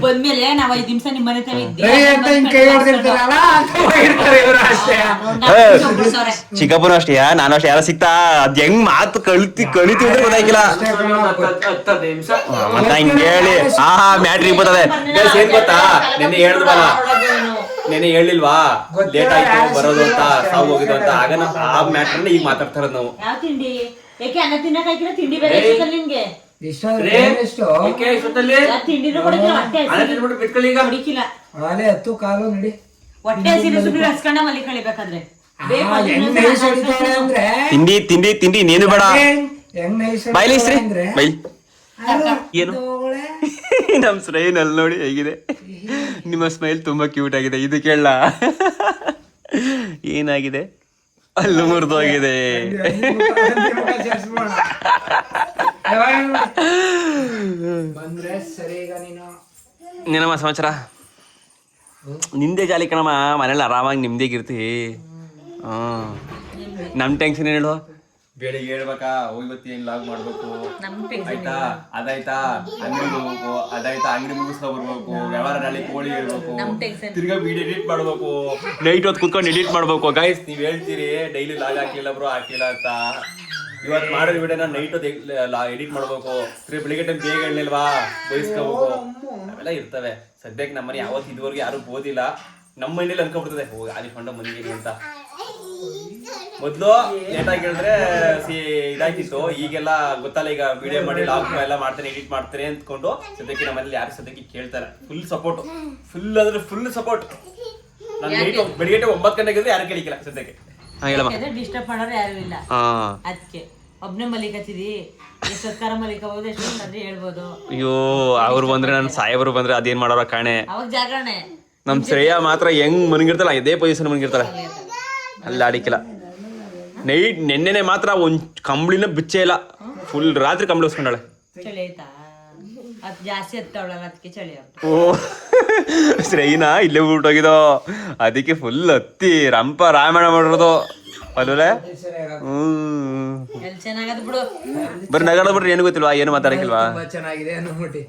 ಬಂದ್ಮೇಲೆ ನಾವ್ 5 ನಿಮಿಷ ನಿಮ್ ಮನೆ ತವ ರವಿ ಅಂತ ಹಿಂಗ್ ಕೈ ಹೊಡ್ದಿರ್ತಾರಲ್ಲ ಅಂತ ಹೋಗಿರ್ತಾರೆ ಇವ್ರು ಅಷ್ಟೇ. ಚಿಕ್ಕಪ್ಪನು ಅಷ್ಟೇ ನಾನು ಅಷ್ಟೇ ಯಾರ ಸಿಕ್ತಾ ಅದ್ ಹೆಂಗ್ ಮಾತು ಕಳಿತೀವಿ ಅಂದ್ರೆ ಗೊತ್ತಾಗಿಲ್ಲ. 10 ನಿಮಿಷ ಮತ್ತೆ ಹಿಂಗ್ ಹೇಳಿ ಮ್ಯಾಟ್ರಿಗೆ ಬರ್ತದೆ. ಏನ್ ಗೊತ್ತಾ, ನೆನ್ನೆ ಹೇಳಿದ್ವಲ್ಲ, ನೆನ್ನೆ ಹೇಳಿಲ್ವಾ ಲೇಟ್ ಆಯ್ತು ಬರೋದು ಅಂತ, ಸಾವು ಹೋಗಿದ್ದು ಅಂತ. ಆಗ ಆ ಮ್ಯಾಟ್ರನ್ನ ಈಗ ಮಾತಾಡ್ತಾ ಇರೋದು ನಾವು. ಯಾವ ತಿಂಡಿ? ಯಾಕೆ ಅನ್ನ ತಿನ್ನಕ್ ಹಾಕಿಲ್ಲ? ತಿಂಡಿ ಬೇರೆ ನಿನ್ಗೆ ಎಷ್ಟು ಏಕೆ ಇಷ್ಟೊತ್ತಲ್ಲಿ ತಿಂಡಿನೂ ಕೊಡಕಿಲ್ಲ, ಹೊಟ್ಟೆ ಹಣ ತಿನ್ಬಿಟ್ಟು ಬಿಟ್ಕೊಳ್ಳಿ ಈಗ. ಹೊಡಿಕಿಲ್ಲ, ಆಲೆ 10 ಕಾಲು ನಡಿ. ಹೊಟ್ಟೆ ಹಸಿರು ಸುಮ್ಮನೆ ಹಸ್ಕೊಂಡ ಮಲ್ಲಿ ಕಳಿಬೇಕಾದ್ರೆ ಹೆಂಗ್ ನೈಸ್ ಹೊಡಿತಾಳೆ ಅಂದ್ರೆ ತಿಂಡಿ ತಿಂಡಿ ತಿಂಡಿ ನೀನು ಬೇಡ ಹೆಂಗ್ ನೈಸ್ ಬೈಲಿ ಶ್ರೀ ಅಂದ್ರೆ ಬೈಲಿ. ಏನು ನಮ್ ಸ್ಮೈಲ್ ಅಲ್ಲಿ ನೋಡಿ ಹೇಗಿದೆ. ನಿಮ್ಮ ಸ್ಮೈಲ್ ತುಂಬಾ ಕ್ಯೂಟ್ ಆಗಿದೆ. ಇದು ಕೇಳ ಏನಾಗಿದೆ? ಅಲ್ಲು ಮುರಿದೋಗಿದೆ. ಬಂದ್ರೆ ಸರಿ. ಈಗ ನೀನು ಏನಮ್ಮ ಸಮಾಚಾರ? ನಿಂದೆ ಜಾಲಿ ಕಣಮ್ಮ, ಮನೇಲಿ ಆರಾಮಾಗಿ ನಿಮ್ದೇಗಿರ್ತಿ. ನಮ್ ಟೆನ್ಷನ್ ಏನು ಹೇಳು? ಬೆಳಿಗ್ಗೆ ಹೇಳ್ಬೇಕಾ, ಹೋಗ್ಬತ್ತಿ ಏನ್ ಲಾಗ್ ಮಾಡ್ಬೇಕು ಆಯ್ತಾ, ಅದಾಯ್ತಾ ಅಂಗಡಿ ಹೋಗ್ಬೇಕು, ಅದಾಯ್ತಾ ಅಂಗಡಿ ಮುಗಿಸ್ಕೊ ಬರ್ಬೇಕು, ವ್ಯವಹಾರ ನಾಳೆ ಕೋಳಿ ಹೇಳ್ಬೇಕು, ತಿರ್ಗಾ ವಿಡಿಯೋ ಎಡಿಟ್ ಮಾಡ್ಬೇಕು, ನೈಟ್ ಹೊತ್ತು ಕುತ್ಕೊಂಡು ಎಡಿಟ್ ಮಾಡ್ಬೇಕು. ಗೈಸ್ ನೀವ್ ಹೇಳ್ತೀರಿ ಡೈಲಿ ಲಾಗ್ ಹಾಕಿಲ್ಲ ಬ್ರೋ ಹಾಕಿಲ್ಲ ಅಂತ. ಇವತ್ತು ಮಾಡಿದ ವಿಡಿಯೋನ ನೈಟ್ ಎಡಿಟ್ ಮಾಡ್ಬೇಕು, ತಿರ್ಗಿ ಬೆಳಿಗ್ಗೆ ಟೈಮ್ ಬೇಗ ಹೇಳಿಲ್ವಾ ಬಯಸ್ಕೋಬೇಕು, ಅವೆಲ್ಲ ಇರ್ತವೆ. ಸದ್ಯಕ್ಕೆ ನಮ್ಮನೆ ಯಾವತ್ತು ಇದುವರೆಗೂ ಯಾರು ಓದಿಲ್ಲ. ನಮ್ಮ ಮನೇಲಿ ಅನ್ಕೊಬಿಡ್ತದೆ ಹೋಗಿ ಅಲ್ಲಿ ಕೊಂಡ ಮನೆಗೆ ಅಂತ. ಮೊದ್ಲು ಲೇಟಾಗಿ ಹೇಳಿದ್ರೆ ಇದಾಯ್ತಿತ್ತು, ಈಗೆಲ್ಲ ಗೊತ್ತಲ್ಲ, ಈಗ ವಿಡಿಯೋ ಮಾಡಿ ಲಾಗ್ ಎಲ್ಲ ಮಾಡ್ತಾನೆ ಎಡಿಟ್ ಮಾಡ್ತಾನೆ ಅಂದ್ಕೊಂಡು ಸದ್ಯಕ್ಕೆ ನಮ್ಮ ಮನೇಲಿ ಯಾರು ಸದ್ಯಕ್ಕೆ ಕೇಳ್ತಾರೆ. ಫುಲ್ ಸಪೋರ್ಟ್, ಫುಲ್ ಅಂದ್ರೆ ಫುಲ್ ಸಪೋರ್ಟ್. ನಾನು ನೈಟ್ ಬೆಳಿಗ್ಗೆ 9 ಗಂಟೆಗೆ ಇದ್ರೆ ಯಾರು ಕೇಳಿಲ್ಲ ಸದ್ಯಕ್ಕೆ. ಡಿಸ್ಟರ್ಬ್ ಮಾಡೋರು ಯಾರು ಇಲ್ಲ. ಅದಕ್ಕೆ ಒಬ್ನೇ ಮಲಿಕತ್ತಿದಿ, ಎಷ್ಟೊತ್ಕಾರ ಮಲಿಕಬಹುದು, ಎಷ್ಟೊತ್ತಂದ್ರೆ ಹೇಳ್ಬೋದು. ಅಯ್ಯೋ ಅವ್ರು ಬಂದ್ರೆ ನಾನು ಸಾಯವರು ಬಂದ್ರೆ ಅದೇನ್ ಮಾಡೋರ ಕಾಣೆ. ಅವಾಗ ಜಾಗರಣೆ. ನಮ್ ಶ್ರೇಯ ಮಾತ್ರ ಹೆಂಗ್ ಮನ್ಗಿರ್ತಾಳ ಇದೇ ಪೊಸಿಷನ್ ಮನ್ಗಿರ್ತಾಳೆ, ಅಲ್ಲಿ ಆಡಿಕಿಲ್ಲ. ನೈಟ್ ನೆನ್ನೆನೆ ಮಾತ್ರ ಒಂದ್ ಕಂಬಳಿನ ಬಿಚ್ಚೇ ಇಲ್ಲ, ಫುಲ್ ರಾತ್ರಿ ಕಂಬಳಿ ಹೊಸ್ಕೊಂಡಾಳೆ. ಚಳಿ ಆಯ್ತಾ? ಅದ್ ಜಾಸ್ತಿ ಹತ್ತವಳಲ್ಲ, ಅದಕ್ಕೆ ಚಳಿ ಆಗ್ತದೆ. ಓ ಶ್ರೇಯಿನ ಇಲ್ಲೇ ಊಟೋಗಿದೋ, ಅದಕ್ಕೆ ಫುಲ್ ಹತ್ತಿ ರಂಪ ರಾಮಾಯಣ ಮಾಡಿರೋದು ಅಲ್ಲೇ. ಎಲ್ಲಿ ಚೆನ್ನಾಗದ ಬಿಡು. ಬರೀ ನಗಾಡ ಬಿಟ್ರೆ ಏನು ಗೊತ್ತಿಲ್ವಾ, ಏನು ಮಾತಾಡಕಿಲ್ವಾ? ತುಂಬಾ ಚೆನ್ನಾಗಿದೆ ಅನ್ಬಿಟ್ಟು.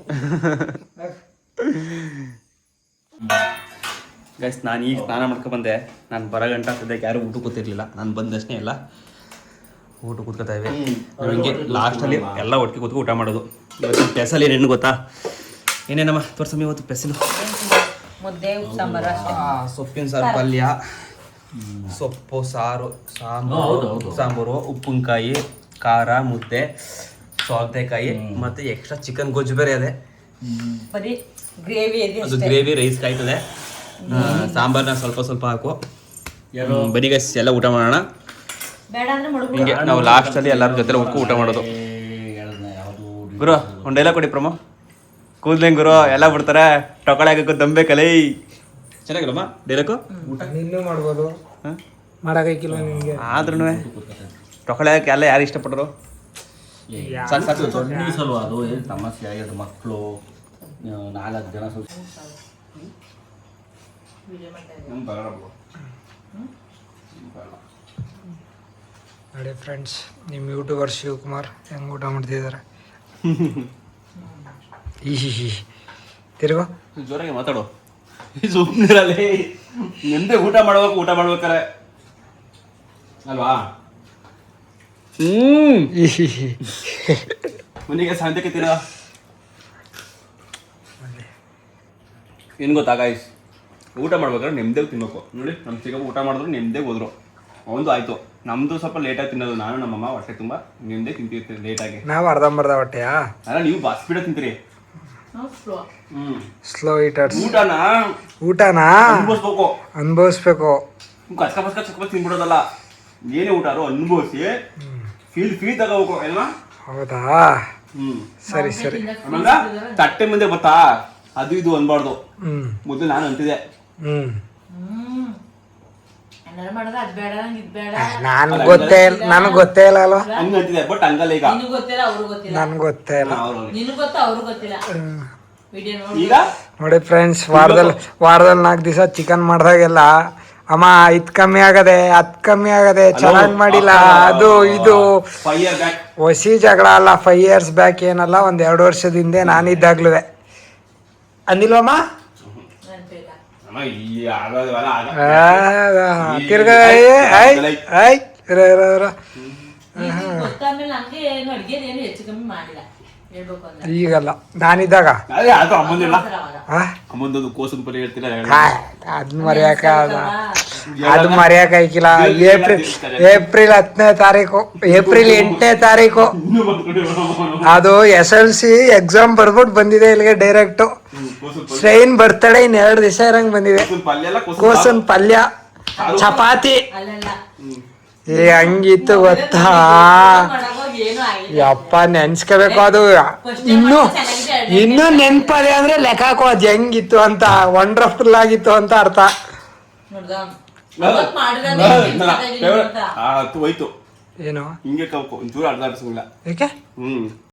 ಗೈಸ್ ನಾನು ಈಗ ಸ್ನಾನ ಮಾಡ್ಕೊ ಬಂದೆ. ನಾನು ಬರೋ ಗಂಟ ಸದ್ಯಕ್ಕೆ ಯಾರು ಊಟ ಕೂತಿರ್ಲಿಲ್ಲ. ನಾನು ಬಂದಷ್ಟೇ ಎಲ್ಲ ಊಟ ಕೂತ್ಕೊತಾ ಇವೆ. ಹಿಂಗೆ ಲಾಸ್ಟಲ್ಲಿ ಎಲ್ಲ ಒಟ್ಟಿಗೆ ಕೂತ್ಕೊ ಊಟ ಮಾಡೋದು. ಇವತ್ತು ಸ್ಪೆಷಲ್ ಏನೇನು ಗೊತ್ತಾ? ಏನೇನಮ್ಮ ತೋರ್ಸಮ್ಮ ಇವತ್ತು ಸ್ಪೆಷಲು? ಮುದ್ದೆ ಸಾಂಬಾರು ಅಷ್ಟೇ. ಸೊಪ್ಪಿನ ಸಾರು, ಪಲ್ಯ, ಸೊಪ್ಪು ಸಾರು, ಸಾಂಬಾರು, ಉಪ್ಪಿನಕಾಯಿ, ಖಾರ, ಮುದ್ದೆ, ಸೌತೆಕಾಯಿ, ಮತ್ತು ಎಕ್ಸ್ಟ್ರಾ ಚಿಕನ್ ಗೊಜ್ಜು ಬೇರೆ ಅದೇ. ಬರೀ ಗ್ರೇವಿ ಅದು ಗ್ರೇವಿ ರೈಸ್ ಕಾಯ್ತದೆ. ಸಾಂಬಾರ್ನ ಸ್ವಲ್ಪ ಸ್ವಲ್ಪ ಹಾಕು. ಬರೀ ಗೈಸ್ ಎಲ್ಲ ಊಟ ಮಾಡೋಣ. ಬೇಡ ಅಂದ್ರೆ ಮಡಗು. ಹಿಂಗೆ ನಾವು ಲಾಸ್ಟಲ್ಲಿ ಎಲ್ಲರ ಜೊತೆ ಊಟ ಮಾಡೋದು. ಗುರು ಒಂದು ಡೈಲಾಗ್ ಕೊಡಿ ಪ್ರಮೋ. ಕೂದ್ಲೇಂಗ್ ಗುರು ಎಲ್ಲ ಬಿಡ್ತಾರೆ, ಟೊಕಳೆ ಹಾಕೋ ದಂಬೇಕಲೈ. ಚೆನ್ನಾಗಿಲ್ಲಮ್ಮ ಡೈಲಾಗು? ನಿನ್ನೂ ಮಾಡ್ಬೋದು, ಮಾಡಕ್ಕಿಲ್ಲ ನಿನ್ಗೆ. ಆದ್ರೂ ಟೊಕಳೆ ಹಾಕಿ ಎಲ್ಲ ಯಾರು ಇಷ್ಟಪಟ್ಟರು? ಸಾಕು ಸಾಕು. ಸಲ್ವ ಅದು ಏನು ಸಮಸ್ಯೆ ಆಗಿದೆ. ಮಕ್ಕಳು 4 ಜನ ನೋಡಿ ಫ್ರೆಂಡ್ಸ್, ನಿಮ್ಮ ಯೂಟ್ಯೂಬರ್ ಶಿವಕುಮಾರ್ ಹೆಂಗೆ ಊಟ ಮಾಡ್ತಿದ್ದಾರೆ. ತಿರುಗೋ ಜೋರಾಗಿ ಮಾತಾಡು, ಸುಮ್ಮನಿರಲಿ. ಎಂದೇ ಊಟ ಮಾಡ್ಬೇಕು, ಊಟ ಮಾಡ್ಬೇಕಾರೆ ಅಲ್ವಾ? ಮನೆಗೆ ಸಾಂತ್ಯಕ್ಕೆ ತಿರ ಏನು ಗೊತ್ತಾ ಗಾಯ್ಸ್, ಊಟ ಮಾಡ್ಬೇಕಾದ್ರೆ ನೆಮ್ಮದಿಯಾಗಿ ತಿನ್ಬೇಕು. ನೋಡಿ ನಮ್ಮ ಚಿಕ್ಕಪ್ಪ ಊಟ ಮಾಡಿದ್ರು ನೆಮ್ಮದಿಯಾಗಿ ಹೋದ್ರು. ಒಂದು ಆಯ್ತು, ನಮ್ದು ಸ್ವಲ್ಪ ಲೇಟಾಗಿ ತಿನ್ನೋದು. ನಾನು ನಮ್ಮಮ್ಮ ಹೊಟ್ಟೆ ತುಂಬ ನೆಮ್ಮದಿಯಾಗಿ ತಿಂತಿರ್ತೀವಿ ಲೇಟಾಗಿ. ನಾವು ಅರ್ಧಂಬರ್ಧ ಹೊಟ್ಟೆಯಾ? ಅಲ್ಲ ನೀವು ಸ್ಪೀಡ ತಿಂತೀರಿ. Slow eaters. ಊಟನಾ ಅನುಭವಿಸ್ಬೇಕು. ಕಚ್ಕ ಪಸ್ಕ ಚಕ್ಕ ತಿನ್ಬಿಡೋದಲ್ಲ. ಏನೇ ಊಟ ಅನುಭವಿಸಿ ಫೀಲ್ ತಗೋಬೇಕು ಅಲ್ವಾ? ಹೌದಾ? ಸರಿ ಸರಿ. ಆಮೇಲೆ ತಟ್ಟೆ ಮುಂದೆ ಗೊತ್ತಾ ಅದು ಇದು ಅನ್ಬಾರ್ದು. ಮೊದಲು ನಾನು ಅಂತಿದ್ದೆ, ನನಗೆ ಗೊತ್ತೇ ಇಲ್ಲ ಅಲ್ವಾ? ಹಂಗ ಅಂತಿದ್ದೆ. ಬಟ್ ಹಂಗಲ್ಲ ಈಗ, ಗೊತ್ತಿಲ್ಲ, ಅವ್ರು ಗೊತ್ತಿಲ್ಲ. ನನ್ಗೆ ಗೊತ್ತೇ ಇಲ್ಲ. ಈಗ ನೋಡಿ ಫ್ರೆಂಡ್ಸ್, ವಾರದಲ್ಲಿ 4 ದಿವಸ ಚಿಕನ್ ಮಾಡಿದಾಗೆಲ್ಲ ಅಮ್ಮ ಇದು ಕಮ್ಮಿ ಆಗದೆ, ಅದು ಕಮ್ಮಿ ಆಗದೆ, ಚೆನ್ನಾಗಿ ಮಾಡಿಲ್ಲ, ಅದು ಇದು 5 years back ಹೊಸಿ ಜಗಳ ಅಲ್ಲ. 5 years ಬ್ಯಾಕ್ ಏನಲ್ಲ, 1-2 ವರ್ಷದ ಹಿಂದೆ ನಾನಿದ್ದಾಗ್ಲೂ ಅಂದಿಲ್ವಮ್ಮ? ಅಮ್ಮ ಈ ಆಗೋದಲ್ಲ ತಿರ್ಗ ಈಗಲ್ಲ, ನಾನಿದ್ದಾಗ ಅದು ಅಮ್ಮಂದಿಲ್ಲ ಆ? ಅಮ್ಮಂದೊಂದು ಕೋಸನ್ ಪಲ್ಯ ಹೇಳ್ತಿಲ್ಲ ಅದ್ ಮರೆಯಕ ಅದು ಮರೆಯಕ ಆಯ್ಕಿಲ್ಲ. ಏಪ್ರಿಲ್ 10ನೇ ತಾರೀಕು, ಏಪ್ರಿಲ್ 8ನೇ ತಾರೀಕು ಅದು SLC ಎಕ್ಸಾಮ್ ಬರ್ಬಿಟ್ಟು ಬಂದಿದೆ ಇಲ್ಲಿಗೆ ಡೈರೆಕ್ಟ್. ಟ್ರೈನ್ ಬರ್ತಡೆ ಇನ್ 2 ದಿವಸ ಇರಂಗ್ ಬಂದಿದೆ. ಪಲ್ಯ ಎಲ್ಲ ಕೋಸನ್ ಪಲ್ಯ, ಚಪಾತಿ, ಹಂಗಿತ್ತು ಗೊತ್ತಾ? ಯಪ್ಪ ನೆನ್ಸ್ಕೋಬೇಕು. ಅದು ಇನ್ನೂ ನೆನ್ಪದೆ ಅಂದ್ರೆ ಲೆಕ್ಕ ಹಾಕೋ ಅದ್ ಹೆಂಗಿತ್ತು ಅಂತ. ವಂಡರ್ಫುಲ್ ಆಗಿತ್ತು ಅಂತ ಅರ್ಥ. ಹೋಯ್ತು ಏನು ಹಿಂಗೆ ಒಂಚೂರು ಅರ್ಧ ಏಕೆ?